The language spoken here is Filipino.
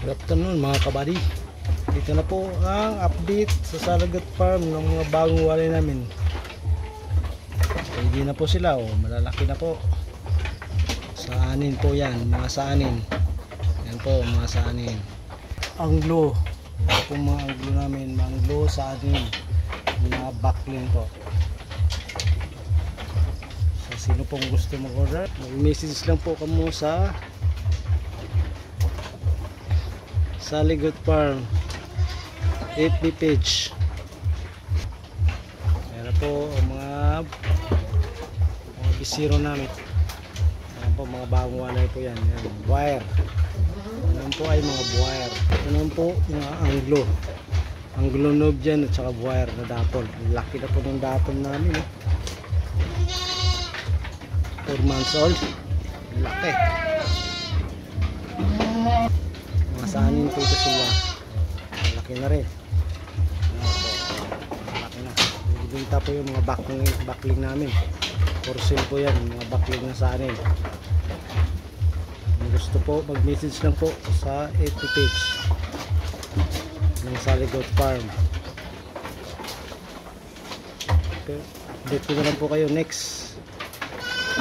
Good afternoon mga kabady. Dito na po ang update sa Salagot Farm ng mga bagong walay namin. Ready na po sila, malalaki na po. Saanin po yan, mga saanin. Yan po, mga saanin. Anglo. Ito po mga anglo namin, mga anglo saanin. Mga backling po. So, sino pong gusto mag-order, mag-message lang po kamo sa Salagot Farm FB page. Meron po ang mga bisiro namin. Ayan po, mga bagong walay po yan. Ayan, wire. Ayan po ay mga wire. Ayan po mga anglo noob dyan at saka wire na dapol. Laki na po ng dapol namin. 4 months old. Laki. Saanin po ito sila. Malaki na rin. Malaki na. Ibinta po yung mga backling namin. For sale po yan. Mga backling na saanin. Kung gusto po, mag-message lang po sa FB page ng Salagot Farm. Okay. Update ko na lang po kayo next